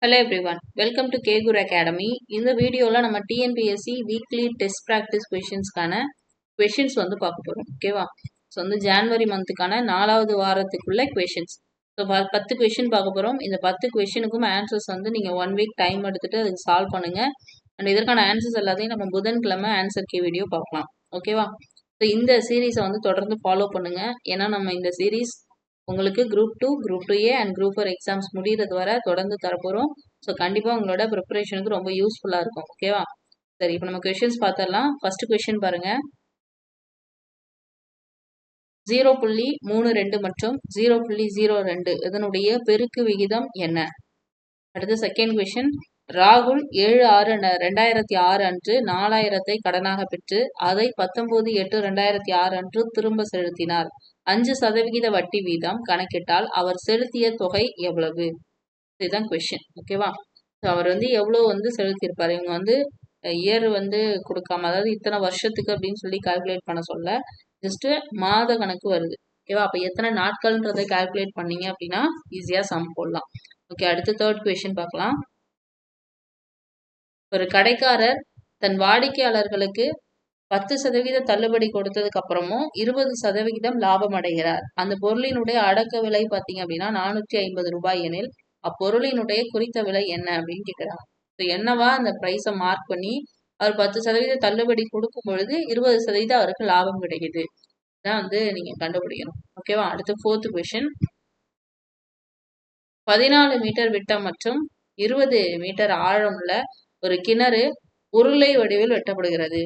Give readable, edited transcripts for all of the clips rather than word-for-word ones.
Hello everyone, welcome to K Guru Academy. இந்த வீடியோல நம்ம TNPSC வீக்லி டெஸ்ட் ப்ராக்டிஸ் கொஷின்ஸ்க்கான கொஷின்ஸ் வந்து பார்க்க போறோம். ஓகேவா? ஸோ வந்து ஜான்வரி மந்த்துக்கான 4வது வாரத்துக்குள்ள கொஷின்ஸ். ஸோ 10 கொஷின் பார்க்க போறோம். இந்த 10 கொஷினுக்கும் ஆன்சர்ஸ் வந்து நீங்க 1 வீக் டைம் எடுத்துட்டு அதுக்கு சால்வ் பண்ணுங்க. அண்ட் இதற்கான ஆன்சர்ஸ் எல்லாத்தையும் நம்ம புதன்கிழமை ஆன்சர் கே வீடியோ பார்க்கலாம். ஓகேவா? ஸோ இந்த சீரீஸை வந்து தொடர்ந்து ஃபாலோ பண்ணுங்க. ஏன்னா நம்ம இந்த சீரீஸ் உங்களுக்கு group 2, group 2A and group 4 exams முடிகிறது வரை தொடர்ந்து தரப்போகிறோம். ஸோ கண்டிப்பாக உங்களோட ப்ரிப்பரேஷனுக்கு ரொம்ப யூஸ்ஃபுல்லாக இருக்கும். ஓகேவா? சரி, இப்போ நம்ம கொஷின்ஸ் பார்த்துடலாம். ஃபர்ஸ்ட் கொஷின் பாருங்க. 0.32 மற்றும் 0.02 இதனுடைய பெருக்கு விகிதம் என்ன? அடுத்து செகண்ட் கொஷின். ராகுல் 7/6/2006 அன்று 4000 கடனாக பெற்று அதை 19/8/2006 அன்று திரும்ப செலுத்தினார். 5% வட்டி வீதம் கணக்கிட்டால் அவர் செலுத்திய தொகை எவ்வளவு? இதுதான் கொஸ்டின். ஓகேவா? அவர் வந்து எவ்வளோ வந்து செலுத்தியிருப்பாரு. இவங்க வந்து இயர் வந்து கொடுக்காம, அதாவது இத்தனை வருஷத்துக்கு அப்படின்னு சொல்லி கால்குலேட் பண்ண சொல்ல ஜஸ்ட் மாத கணக்கு வருது. ஓகேவா? அப்போ எத்தனை நாட்கள்ன்றதை கால்குலேட் பண்ணீங்க அப்படின்னா ஈஸியாக சம் போடலாம். ஓகே, அடுத்து தேர்ட் கொஸ்டின் பார்க்கலாம். ஒரு கடைக்காரர் தன் வாடிக்கையாளர்களுக்கு 10% தள்ளுபடி கொடுத்ததுக்கு அப்புறமும் 20% லாபம் அடைகிறார். அந்த பொருளினுடைய அடக்க விலை பார்த்தீங்க அப்படின்னா 450 ரூபாய் எனில் அப்பொருளினுடைய குறித்த விலை என்ன அப்படின்னு கேட்குறாங்க. ஸோ என்னவா அந்த ப்ரைஸை மார்க் பண்ணி அவர் 10% தள்ளுபடி கொடுக்கும் பொழுது 20% அவருக்கு லாபம் கிடைக்குது. இதான் வந்து நீங்க கண்டுபிடிக்கணும். ஓகேவா? அடுத்து ஃபோர்த் கொஸ்டின். 14 மீட்டர் விட்டம் மற்றும் 20 மீட்டர் ஆழமுள்ள ஒரு கிணறு உருளை வடிவில் வெட்டப்படுகிறது.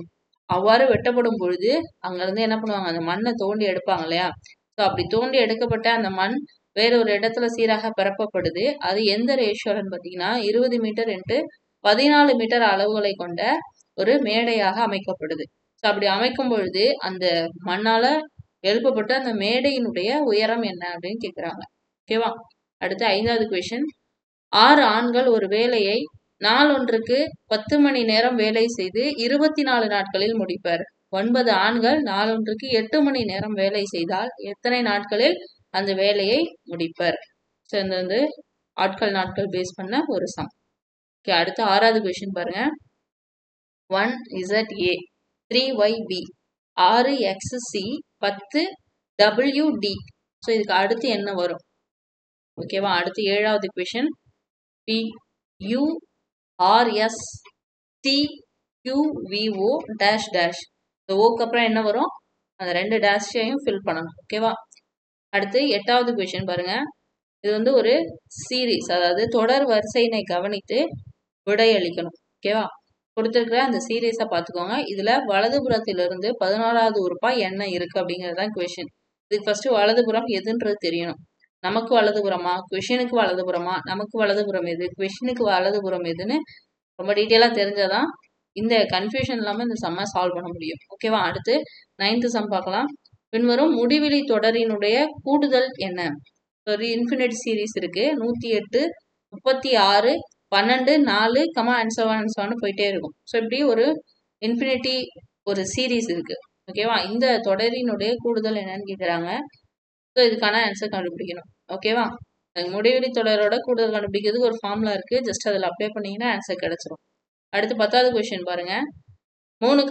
அவ்வாறு வெட்டப்படும் பொழுது அங்கிருந்து என்ன பண்ணுவாங்க, அந்த மண்ணை தோண்டி எடுப்பாங்க இல்லையா? ஸோ அப்படி தோண்டி எடுக்கப்பட்ட அந்த மண் வேற ஒரு இடத்துல சீராக பரப்பப்படுது. அது எந்த ரேஷியோன்னு பார்த்தீங்கன்னா 20 மீட்டர் இன்ட்டு 14 மீட்டர் அளவுகளை கொண்ட ஒரு மேடையாக அமைக்கப்படுது. ஸோ அப்படி அமைக்கும் பொழுது அந்த மண்ணால எழுப்பப்பட்ட அந்த மேடையினுடைய உயரம் என்ன அப்படின்னு கேட்குறாங்க. ஓகேவா? அடுத்து 5வது கொஸ்டின். 6 ஆண்கள் ஒரு வேலையை நாளொன்றுக்கு 10 மணி நேரம் வேலை செய்து 24 நாட்களில் முடிப்பர். 9 ஆண்கள் நாளொன்றுக்கு 8 மணி நேரம் வேலை செய்தால் எத்தனை நாட்களில் அந்த வேலையை முடிப்பர்? ஸோ இந்த வந்து ஆட்கள் நாட்கள் பேஸ் பண்ண ஒரு சம். ஓகே, அடுத்து 6வது கொஸ்டின் பாருங்க. 1ZA 3YB 6XC 10WD. So இதுக்கு அடுத்து என்ன வரும்? ஓகேவா? அடுத்து 7வது கொஸ்டின். PURSTQVO dash dash. இந்த ஓக்கு அப்புறம் என்ன வரும்? அந்த 2 டேஷையும் ஃபில் பண்ணணும். ஓகேவா? அடுத்து 8வது கொஸ்டின் பாருங்க. இது வந்து ஒரு சீரீஸ், அதாவது தொடர் வரிசையினை கவனித்து விடையளிக்கணும். ஓகேவா? கொடுத்துருக்கிற அந்த சீரீஸை பார்த்துக்கோங்க. இதுல வலதுபுறத்திலிருந்து 11வது உறுப்பா என்ன இருக்கு அப்படிங்கிறது தான் கொஸ்டின். இதுக்கு ஃபர்ஸ்ட் வலதுபுறம் எதுன்றது தெரியணும். நமக்கு வலதுபுறமா, கொஷினுக்கு வலதுபுறமா, நமக்கு வலதுபுறம் எது, கொஷினுக்கு வலதுபுறம் எதுன்னு ரொம்ப டீட்டெயிலாக தெரிஞ்சாதான் இந்த கன்ஃபியூஷன் இல்லாமல் இந்த சம்மை சால்வ் பண்ண முடியும். ஓகேவா? அடுத்து 9th சம் பார்க்கலாம். பின்வரும் முடிவிலி தொடரினுடைய கூடுதல் என்ன? ஒரு இன்ஃபினிட் சீரீஸ் இருக்கு. 108, 36, 12, 4, and 7 போயிட்டே இருக்கும். ஸோ இப்படி ஒரு இன்ஃபினிட்டி ஒரு சீரீஸ் இருக்கு. ஓகேவா? இந்த தொடரினுடைய கூடுதல் என்னன்னு கேட்குறாங்க. ஸோ இதுக்கான ஆன்சர் கண்டுபிடிக்கணும். ஓகேவா? முடிவெளி தொடரோட கூடுதல் கண்டுபிடிக்கிறதுக்கு ஒரு ஃபார்முலா இருக்கு. ஜஸ்ட் அதில் அப்ளை பண்ணீங்கன்னா ஆன்சர் கிடைச்சிரும். அடுத்து 10வது கொஸ்டின் பாருங்க. 3,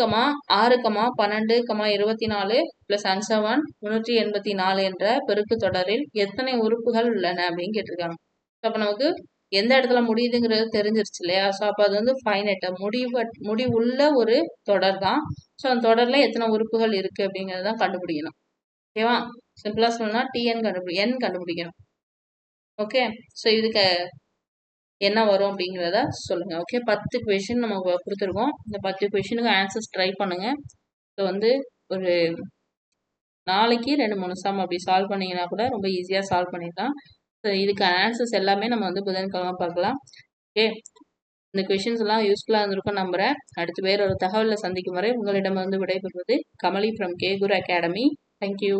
6, 12, 24 பிளஸ் and 7 384 என்ற பெருக்கு தொடரில் எத்தனை உறுப்புகள் உள்ளன அப்படின்னு கேட்டிருக்காங்க. அப்போ நமக்கு எந்த இடத்துல முடியுதுங்கிறது தெரிஞ்சிருச்சு இல்லையா? ஸோ அப்போ அது வந்து ஃபைனைட், முடிவுள்ள ஒரு தொடர் தான். ஸோ அந்த தொடர்ல எத்தனை உறுப்புகள் இருக்கு அப்படிங்கிறது தான் கண்டுபிடிக்கணும். ஓகேவா? சிம்பிளா சொன்னா n கண்டுபிடிக்கணும். ஓகே, ஸோ இதுக்கு என்ன வரும் அப்படிங்கிறத சொல்லுங்க. ஓகே, 10 கொஷின் நம்ம கொடுத்துருக்கோம். இந்த 10 கொஷினுக்கு ஆன்சர்ஸ் ட்ரை பண்ணுங்க. ஸோ வந்து ஒரு நாளைக்கு 2-3 சம் அப்படி சால்வ் பண்ணீங்கன்னா கூட ரொம்ப ஈஸியாக சால்வ் பண்ணிடலாம். ஸோ இதுக்கு ஆன்சர்ஸ் எல்லாமே நம்ம வந்து புதன்கிழமை பார்க்கலாம். ஓகே, இந்த கொஷின்ஸ் எல்லாம் யூஸ்ஃபுல்லாக இருந்திருக்கும் நம்புறேன். அடுத்து வேற ஒரு தகவலில் சந்திக்கும் வரை உங்களிடம் வந்து விடைபெறுவது Kamali from K Guru academy. Thank you.